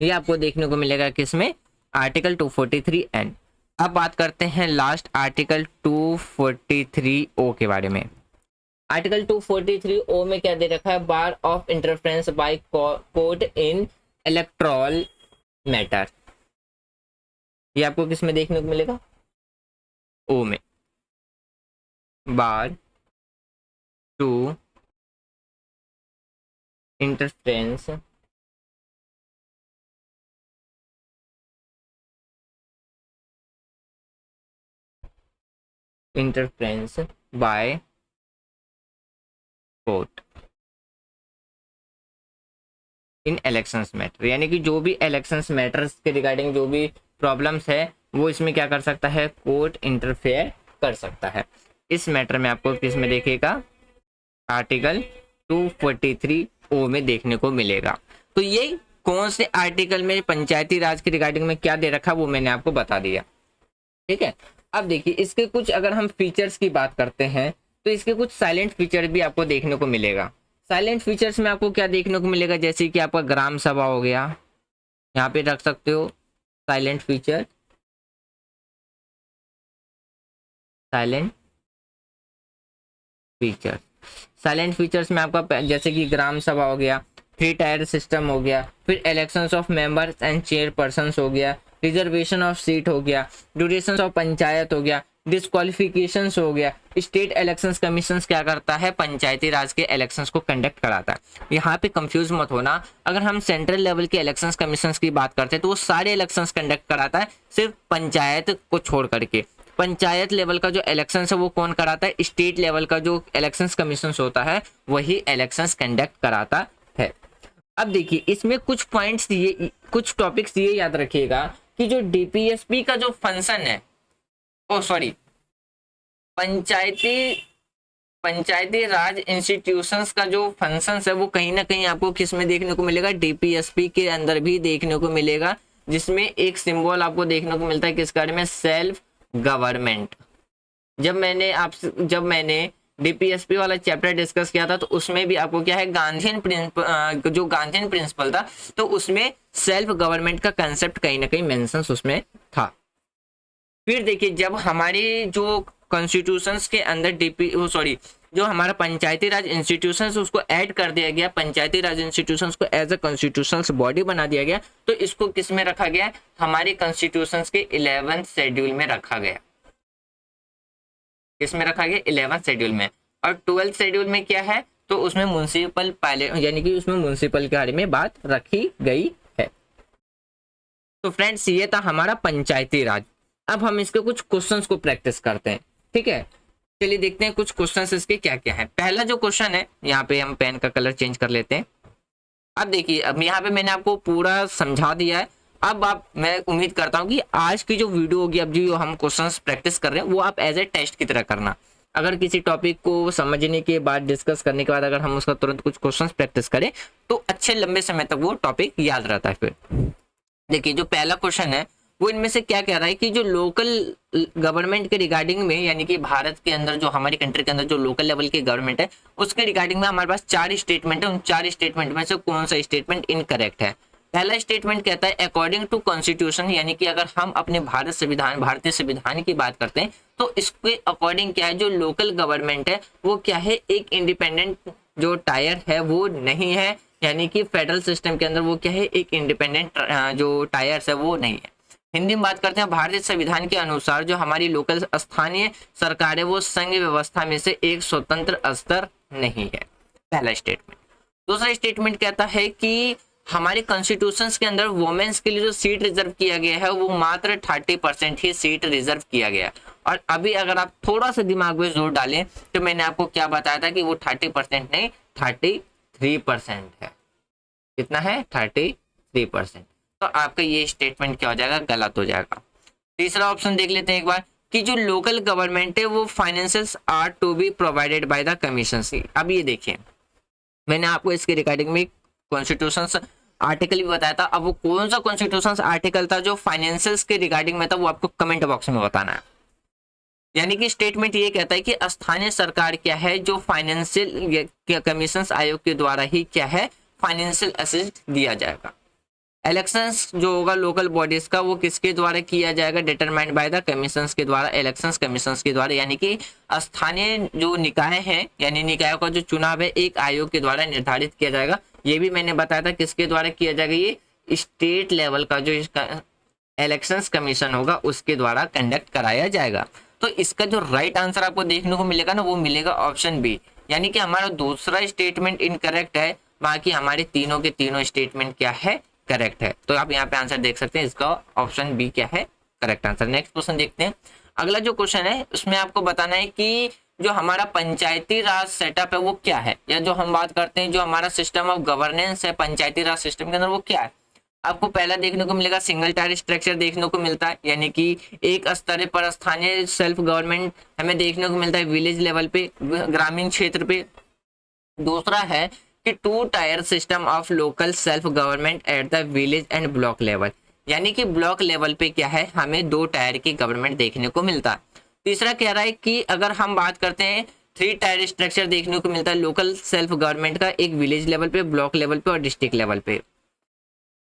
ये आपको देखने को मिलेगा किसमें, आर्टिकल 243 एन। अब बात करते हैं लास्ट आर्टिकल 243 ओ के बारे में। आर्टिकल 243 ओ में क्या दे रखा है, bar of interference by court in electoral matter, ये आपको किस में देखने को मिलेगा, ओ में, bar to interference by court in elections matter, यानी कि जो भी इलेक्शंस मैटर्स के रिगार्डिंग जो भी प्रॉब्लम्स है वो इसमें क्या कर सकता है, कोर्ट इंटरफेयर कर सकता है। इस मैटर में आपको किस में देखेगा, आर्टिकल 243 ओ में देखने को मिलेगा। तो ये कौन से आर्टिकल में पंचायती राज के रिगार्डिंग में क्या दे रखा वो मैंने आपको बता दिया। ठीक है, अब देखिए इसके कुछ अगर हम फीचर्स की बात करते हैं तो इसके कुछ साइलेंट फीचर भी आपको देखने को मिलेगा। साइलेंट फीचर्स में आपको क्या देखने को मिलेगा, जैसे कि आपका ग्राम सभा हो गया, यहाँ पे रख सकते हो silent feature, silent feature. Salient features में आपका जैसे कि ग्राम सभा हो गया, 3 टायर सिस्टम हो गया, फिर elections of members and chairpersons हो गया, रिजर्वेशन ऑफ सीट हो गया, ड्यूरेशन ऑफ पंचायत हो गया, डिस्क्वालिफिकेशंस हो गया। स्टेट इलेक्शंस कमीशन क्या करता है, पंचायती राज के इलेक्शंस को कंडक्ट कराता है। यहाँ पे कंफ्यूज मत होना, अगर हम सेंट्रल लेवल के इलेक्शंस कमीशन की बात करते हैं तो वो सारे इलेक्शंस कंडक्ट कराता है, सिर्फ पंचायत को छोड़ करके। पंचायत लेवल का जो इलेक्शन है वो कौन कराता है, स्टेट लेवल का जो इलेक्शंस कमीशन होता है वही इलेक्शंस कंडक्ट कराता है। अब देखिए इसमें कुछ पॉइंट्स ये, कुछ टॉपिक्स ये याद रखिएगा कि जो डीपीएसपी का जो फंक्शन है, पंचायती राज इंस्टीट्यूशंस का जो फंक्शंस है वो कहीं ना कहीं आपको किस में देखने को मिलेगा, डीपीएसपी के अंदर भी देखने को मिलेगा, जिसमें एक सिंबल आपको देखने को मिलता है किस बारे में, सेल्फ गवर्नमेंट। जब मैंने डीपीएसपी वाला चैप्टर डिस्कस किया था तो उसमें भी आपको क्या है, गांधीयन प्रिंसिपल था, तो उसमें सेल्फ गवर्नमेंट का कंसेप्ट कहीं ना कहीं मेंशन उसमें था। फिर देखिए जब हमारी जो कॉन्स्टिट्यूशंस के अंदर जो हमारा पंचायती राज इंस्टीट्यूशंस उसको ऐड कर दिया गया, पंचायती राज इंस्टीट्यूशंस को एज अ कॉन्स्टिट्यूशनल बॉडी बना दिया गया, तो इसको किस में रखा गया, हमारे कॉन्स्टिट्यूशंस के 11th शेड्यूल में रखा गया। किसमें रखा गया, 11th शेड्यूल में। और 12th शेड्यूल में क्या है, तो उसमें म्युनिसिपल पायलट यानी कि उसमें म्युनिसिपल के बारे में बात रखी गई है। तो फ्रेंड्स ये था हमारा पंचायती राज। अब हम इसके कुछ क्वेश्चंस को प्रैक्टिस करते हैं। ठीक है, चलिए देखते हैं कुछ क्वेश्चंस इसके क्या क्या है। पहला जो क्वेश्चन है, यहाँ पे हम पेन का कलर चेंज कर लेते हैं। अब देखिए अब यहाँ पे मैंने आपको पूरा समझा दिया है। अब मैं उम्मीद करता हूँ कि आज की जो वीडियो होगी, अब जो हम क्वेश्चंस प्रैक्टिस कर रहे हैं वो आप एज ए टेस्ट की तरह करना। अगर किसी टॉपिक को समझने के बाद, डिस्कस करने के बाद अगर हम उसका तुरंत कुछ क्वेश्चंस प्रैक्टिस करें तो अच्छे लंबे समय तक वो टॉपिक याद रहता है। फिर देखिए जो पहला क्वेश्चन है वो इनमें से क्या कह रहा है कि जो लोकल गवर्नमेंट के रिगार्डिंग में, यानी कि भारत के अंदर जो हमारी कंट्री के अंदर जो लोकल लेवल की गवर्नमेंट है उसके रिगार्डिंग में हमारे पास 4 स्टेटमेंट है। उन 4 स्टेटमेंट में से कौन सा स्टेटमेंट इनकरेक्ट है। पहला स्टेटमेंट कहता है अकॉर्डिंग टू कॉन्स्टिट्यूशन, यानी कि अगर हम अपने भारतीय संविधान की बात करते हैं तो इसके अकॉर्डिंग क्या है, जो लोकल गवर्नमेंट है वो क्या है, एक इंडिपेंडेंट जो टायर है वो नहीं है, यानी कि फेडरल सिस्टम के अंदर वो क्या है, एक इंडिपेंडेंट जो टायर्स है वो नहीं है। हिंदी में बात करते हैं, भारतीय संविधान के अनुसार जो हमारी लोकल स्थानीय सरकार है वो संघ व्यवस्था में से एक स्वतंत्र स्तर नहीं है। पहला स्टेटमेंट। दूसरा स्टेटमेंट कहता है कि हमारे कॉन्स्टिट्यूशन के अंदर वुमेन्स के लिए जो सीट रिजर्व किया गया है वो मात्र 30% ही सीट रिजर्व किया गया। और अभी अगर आप थोड़ा सा दिमाग में जोर डालें तो मैंने आपको क्या बताया था कि वो 30% नहीं 33% है। कितना है, 33%। तो आपका ये स्टेटमेंट क्या हो जाएगा, गलत हो जाएगा। तीसरा ऑप्शन देख लेते हैं एक बार कि जो लोकल गवर्नमेंट है वो finances are to be provided by the commission. अब ये देखिए मैंने आपको इसके रिगार्डिंग में कॉन्स्टिट्यूशन आर्टिकल भी बताया था। अब वो कौन सा कॉन्स्टिट्यूशन आर्टिकल था जो फाइनेंसेस के रिगार्डिंग में था वो आपको कमेंट बॉक्स में बताना है। यानी कि स्टेटमेंट ये कहता है कि स्थानीय सरकार क्या है, जो फाइनेंशियल कमीशन आयोग के द्वारा ही क्या है, फाइनेंशियल असिस्ट दिया जाएगा। इलेक्शंस जो होगा लोकल बॉडीज का वो किसके द्वारा किया जाएगा, डिटरमाइंड बाय द कमीशंस के द्वारा, इलेक्शंस कमीशंस के द्वारा। यानी कि स्थानीय जो निकाय हैं, यानी निकायों का जो चुनाव है एक आयोग के द्वारा निर्धारित किया जाएगा। ये भी मैंने बताया था किसके द्वारा किया जाएगा, ये स्टेट लेवल का जो इलेक्शंस कमीशन होगा उसके द्वारा कंडक्ट कराया जाएगा। तो इसका जो राइट आंसर आपको देखने को मिलेगा ना वो मिलेगा ऑप्शन बी। यानी कि हमारा दूसरा स्टेटमेंट इनकरेक्ट है, बाकी हमारे तीनों के तीनों स्टेटमेंट क्या है, करेक्ट है। तो आप यहाँ पे आंसर देख सकते हैं, इसका ऑप्शन बी क्या है, करेक्ट आंसर। नेक्स्ट क्वेश्चन देखते हैं। अगला जो क्वेश्चन है उसमें आपको बताना है कि जो हमारा पंचायती राज सेटअप है वो क्या है, या जो हम बात करते हैं जो हमारा सिस्टम ऑफ गवर्नेंस है पंचायती राज सिस्टम के अंदर वो क्या है। आपको पहला देखने को मिलेगा सिंगल टायर स्ट्रक्चर देखने को मिलता है, यानी कि एक स्तर पर स्थानीय सेल्फ गवर्नमेंट हमें देखने को मिलता है विलेज लेवल पे, ग्रामीण क्षेत्र पे। दूसरा है कि 2 tier system of local self government at the village and block level, यानी कि ब्लॉक लेवल पे क्या है, हमें 2 टायर की गवर्नमेंट देखने को मिलता है। तीसरा कह रहा है कि अगर हम बात करते हैं 3 टायर स्ट्रक्चर देखने को मिलता है लोकल सेल्फ गवर्नमेंट का, एक विलेज लेवल पे, ब्लॉक लेवल पे और डिस्ट्रिक्ट लेवल पे।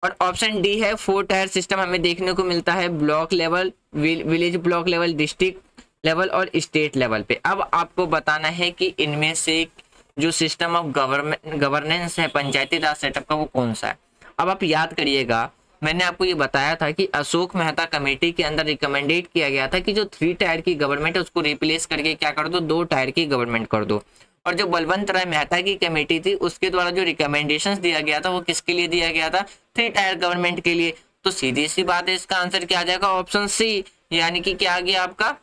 और ऑप्शन डी है 4 टायर सिस्टम हमें देखने को मिलता है block level, village block level, district level और स्टेट लेवल पे। अब आपको बताना है कि इनमें से जो सिस्टम ऑफ गवर्नेंस है पंचायती राज सेटअप का वो कौन सा है। अब आप याद करिएगा, मैंने आपको ये बताया था कि अशोक मेहता कमेटी के अंदर रिकमेंडेड किया गया था कि जो 3 टायर की गवर्नमेंट है उसको रिप्लेस करके क्या कर दो, 2 टायर की गवर्नमेंट कर दो। और जो बलवंत राय मेहता की कमेटी थी उसके द्वारा जो रिकमेंडेशंस दिया गया था वो किसके लिए दिया गया था, 3 टायर गवर्नमेंट के लिए। तो सीधी सी बात है, इसका आंसर क्या आ जाएगा, ऑप्शन सी, यानी कि क्या आ गया आपका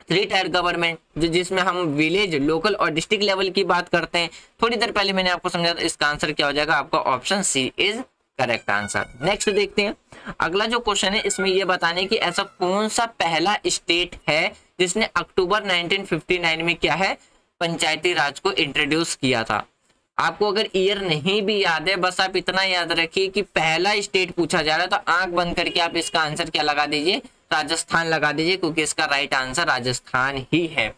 3 टायर गवर्नमेंट, जिसमें हम विलेज, लोकल और डिस्ट्रिक्ट लेवल की बात करते हैं। थोड़ी देर पहले मैंने आपको समझाया था, इसका आंसर क्या हो जाएगा आपका option C is correct answer. Next देखते हैं, अगला जो क्वेश्चन है इसमें यह बताने कि ऐसा कौन सा पहला स्टेट है जिसने अक्टूबर 1959 में क्या है, पंचायती राज को इंट्रोड्यूस किया था। आपको अगर ईयर नहीं भी याद है, बस आप इतना याद रखिए कि पहला स्टेट पूछा जा रहा है, तो आंख बंद करके आप इसका आंसर क्या लगा दीजिए, राजस्थान लगा दीजिए, क्योंकि इसका राइट आंसर राजस्थान ही है।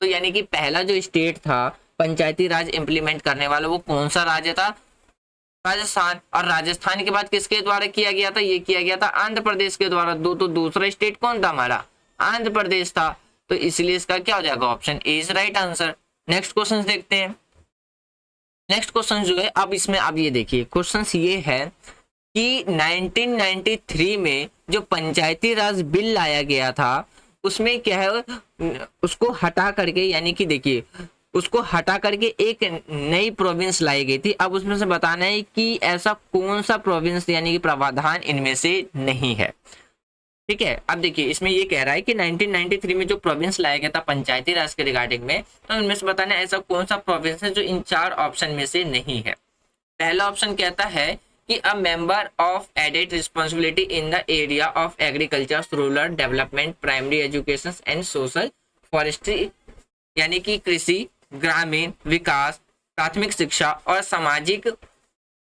तो यानी कि पहला जो स्टेट था पंचायती राज इंप्लीमेंट करने वाला वो कौन सा राज्य था, राजस्थान। और राजस्थान के बाद किसके द्वारा किया गया था, ये किया गया था आंध्र प्रदेश के द्वारा। तो दूसरा स्टेट कौन था हमारा, आंध्र प्रदेश था। तो इसलिए इसका क्या हो जाएगा, option A is right answer. Next question देखते हैं। नेक्स्ट क्वेश्चन जो है, अब इसमें आप ये देखिए, क्वेश्चन ये है कि 1993 में जो पंचायती राज बिल लाया गया था उसमें क्या है, उसको हटा करके, यानी कि देखिए उसको हटा करके एक नई प्रोविंस लाई गई थी। अब उसमें से बताना है कि ऐसा कौन सा प्रोविंस यानी कि प्रावधान इनमें से नहीं है। ठीक है, अब देखिए इसमें ये कह रहा है कि 1993 में जो प्रोविंस लाया गया था पंचायती राज के रिगार्डिंग में, तो इनमें से बताना है ऐसा कौन सा प्रोविंस है जो इन 4 ऑप्शन में से नहीं है। पहला ऑप्शन कहता है कि a member of added responsibility in the area of agriculture, rural development, primary education and social forestry, यानी कि कृषि, ग्रामीण विकास, प्राथमिक शिक्षा और सामाजिक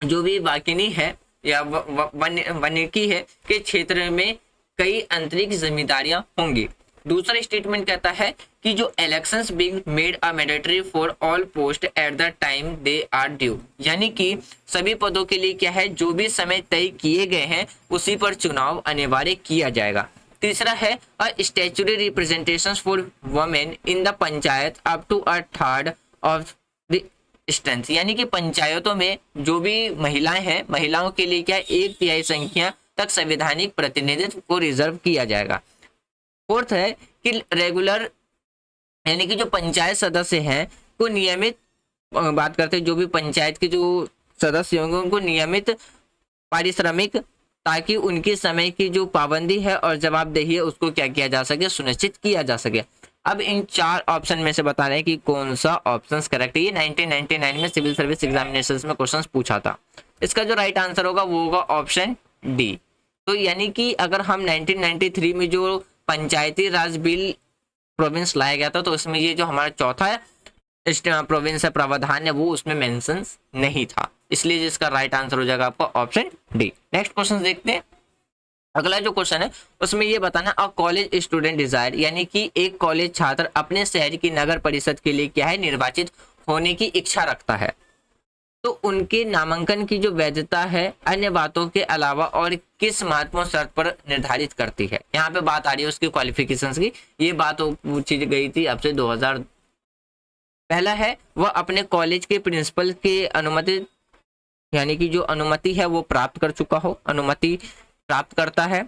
जो भी वाकिनी है या वानिकी है के क्षेत्र में कई आंतरिक जिम्मेदारियां होंगी। दूसरा स्टेटमेंट कहता है कि जो elections being made a mandatory for all post at the time they are due, यानी कि सभी पदों के लिए क्या है, जो भी समय तय किए गए हैं उसी पर चुनाव अनिवार्य किया जाएगा। तीसरा है a statutory representations for women in the panchayat up to a third of the strength, यानी कि पंचायतों में जो भी महिलाएं हैं, महिलाओं के लिए क्या 1/3 संख्या तक संवैधानिक प्रतिनिधित्व को रिजर्व किया जाएगा। फोर्थ है कि रेगुलर, यानी कि जो पंचायत सदस्य हैं को नियमित, बात करते हैं जो भी पंचायत के जो सदस्य होंगे उनको नियमित पारिश्रमिक, ताकि उनकी समय की जो पाबंदी है और जवाबदेही है उसको क्या किया जा सके, सुनिश्चित किया जा सके। अब इन 4 ऑप्शन में से बता रहे हैं कि कौन सा ऑप्शन करेक्ट है। ये 1999 में सिविल सर्विस एग्जामिनेशंस में क्वेश्चन पूछा था। इसका जो राइट आंसर होगा वो होगा ऑप्शन डी। तो यानी कि अगर हम 1993 में जो पंचायती राज बिल प्रोविंस लाया गया था तो उसमें ये जो हमारा चौथा है प्रोविंस है, प्रावधान है, वो उसमें मेंशन नहीं था, इसलिए जिसका राइट आंसर हो जाएगा आपका ऑप्शन डी। नेक्स्ट क्वेश्चन देखते हैं। अगला जो क्वेश्चन है उसमें ये बताना अ कॉलेज स्टूडेंट डिजायर, यानी कि एक कॉलेज छात्र अपने शहर की नगर परिषद के लिए क्या है, निर्वाचित होने की इच्छा रखता है, तो उनके नामांकन की जो वैधता है अन्य बातों के अलावा और किस महत्वपूर्ण शर्त पर निर्धारित करती है। यहाँ पे बात आ रही है उसकी क्वालिफिकेशंस की। ये बात पूछी गई थी आपसे 2000। पहला है वह अपने कॉलेज के प्रिंसिपल के अनुमति, यानी कि जो अनुमति है वो प्राप्त कर चुका हो, अनुमति प्राप्त करता है।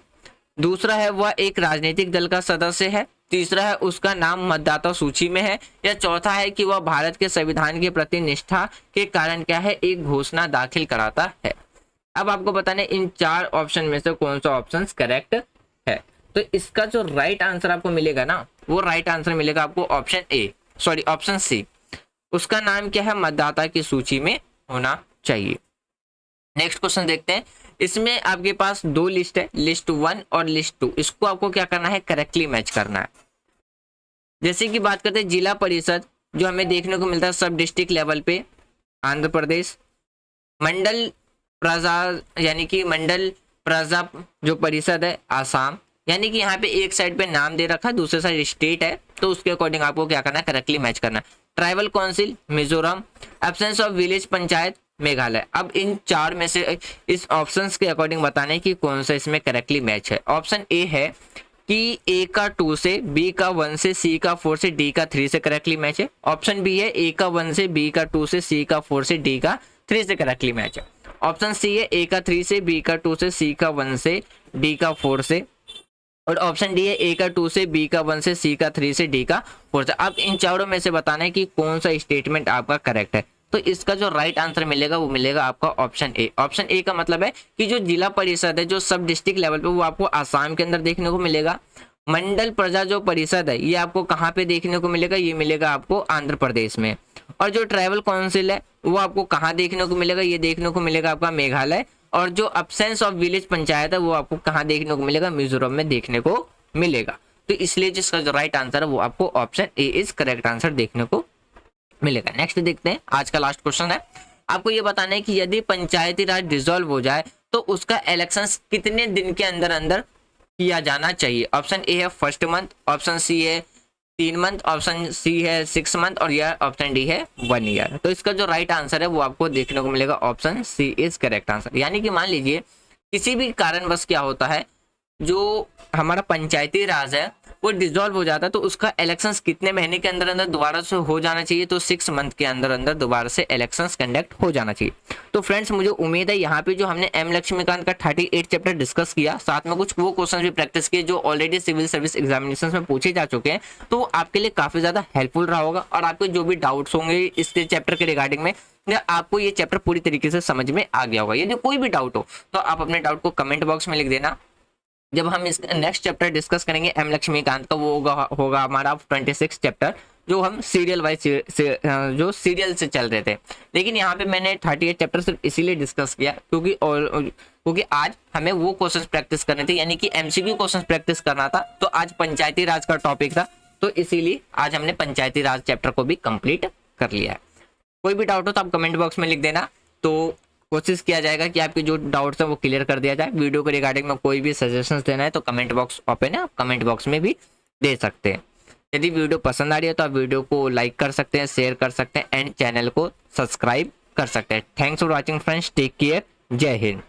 दूसरा है वह एक राजनीतिक दल का सदस्य है। तीसरा है उसका नाम मतदाता सूची में है। या चौथा है कि वह भारत के संविधान के प्रति निष्ठा के कारण क्या है, एक घोषणा दाखिल कराता है। अब आपको बताना है इन 4 ऑप्शन में से कौन सा ऑप्शन करेक्ट है। तो इसका जो राइट आंसर आपको मिलेगा ना, वो राइट आंसर मिलेगा आपको option A, sorry option C. उसका नाम क्या है, मतदाता की सूची में होना चाहिए। नेक्स्ट क्वेश्चन देखते हैं। इसमें आपके पास 2 लिस्ट है, लिस्ट 1 और लिस्ट 2। इसको आपको क्या करना है, करेक्टली मैच करना है। जैसे कि बात करते हैं जिला परिषद, जो हमें देखने को मिलता है सब डिस्ट्रिक्ट लेवल पे, आंध्र प्रदेश, मंडल प्रजा यानी कि मंडल प्रजा जो परिषद है आसाम, यानी कि यहाँ पे एक साइड पे नाम दे रखा है, दूसरे साइड स्टेट है, तो उसके अकॉर्डिंग आपको क्या करना है, करेक्टली मैच करना है। Tribal council Mizoram, absence of village panchayat Meghalaya. अब इन चार में से इस ऑप्शंस के अकॉर्डिंग बताना है कि कौन सा इसमें करेक्टली मैच है। ऑप्शन ए है कि ए का 2 से, बी का 1 से, सी का 4 से, डी का 3 से करेक्टली मैच है। ऑप्शन बी है ए का 1 से, बी का 2 से, सी का 4 से, डी का 3 से करेक्टली मैच है। ऑप्शन सी है ए का 3 से, बी का 2 से, सी का 1 से, डी का 4 से, और ऑप्शन डी है ए का 2 से, बी का 1 से, सी का 3 से, डी का 4 से। अब इन चारों में से बताना है कि कौन सा स्टेटमेंट आपका करेक्ट है। तो इसका जो राइट आंसर मिलेगा वो मिलेगा आपका ऑप्शन ए। ऑप्शन ए का मतलब है कि जो जिला परिषद है, जो सब डिस्ट्रिक्ट लेवल पे, वो आपको आसाम के अंदर देखने को मिलेगा। मंडल प्रजा जो परिषद है, ये आपको कहाँ पे देखने को मिलेगा, ये मिलेगा आपको आंध्र प्रदेश में। और जो ट्राइबल काउंसिल है वो आपको कहाँ देखने को मिलेगा, ये देखने को मिलेगा आपका मेघालय। और जो एब्सेंस ऑफ विलेज पंचायत है वो आपको कहाँ देखने को मिलेगा, मिजोरम में देखने को मिलेगा। तो इसलिए जिसका जो राइट आंसर है वो आपको option A is correct answer देखने को मिलेगा। नेक्स्ट देखते हैं, आज का लास्ट क्वेश्चन है। आपको ये बताना है कि यदि पंचायती राज डिसॉल्व हो जाए तो उसका इलेक्शंस कितने दिन के अंदर अंदर किया जाना चाहिए। ऑप्शन ए है 1st मंथ, ऑप्शन सी है 3 मंथ, ऑप्शन सी है 6 मंथ, और यह ऑप्शन डी है 1 ईयर। तो इसका जो राइट आंसर है वो आपको देखने को मिलेगा option C is correct answer. यानी कि मान लीजिए किसी भी कारणवश क्या होता है, जो हमारा पंचायती राज है वो डिसॉल्व हो जाता है, तो उसका इलेक्शंस कितने महीने के अंदर अंदर दोबारा से हो जाना चाहिए, तो 6 मंथ के अंदर अंदर दोबारा से इलेक्शंस कंडक्ट हो जाना चाहिए। तो फ्रेंड्स मुझे उम्मीद है यहाँ पे जो हमने एम लक्ष्मीकांत का 38 चैप्टर डिस्कस किया, साथ में कुछ वो क्वेश्चन भी प्रैक्टिस किए जो ऑलरेडी सिविल सर्विस एग्जामिनेशन में पूछे जा चुके हैं, तो वो आपके लिए काफी ज्यादा हेल्पफुल रहा होगा। और आपके जो भी डाउट्स होंगे इस चैप्टर के रिगार्डिंग में, आपको ये चैप्टर पूरी तरीके से समझ में आ गया होगा। यदि कोई भी डाउट हो तो आप अपने डाउट को कमेंट बॉक्स में लिख देना। जब हम इस नेक्स्ट चैप्टर डिस्कस करेंगे एम लक्ष्मीकांत का, वो होगा हमारा 26 चैप्टर, जो हम सीरियल वाइज जो सीरियल से चल रहे थे। लेकिन यहाँ पे मैंने 38 चैप्टर सिर्फ इसीलिए डिस्कस किया क्योंकि आज हमें वो क्वेश्चंस प्रैक्टिस करने थे, यानी कि एमसीक्यू क्वेश्चंस प्रैक्टिस करना था। तो आज पंचायती राज का टॉपिक था, तो इसीलिए आज हमने पंचायती राज चैप्टर को भी कंप्लीट कर लिया है। कोई भी डाउट हो तो आप कमेंट बॉक्स में लिख देना, तो कोशिश किया जाएगा कि आपके जो डाउट्स हैं वो क्लियर कर दिया जाए। वीडियो के रिगार्डिंग में कोई भी सजेशंस देना है तो कमेंट बॉक्स ओपन है, आप कमेंट बॉक्स में भी दे सकते हैं। यदि वीडियो पसंद आ रही है तो आप वीडियो को लाइक कर सकते हैं, शेयर कर सकते हैं, एंड चैनल को सब्सक्राइब कर सकते हैं। Thanks for watching friends, take care, जय हिंद।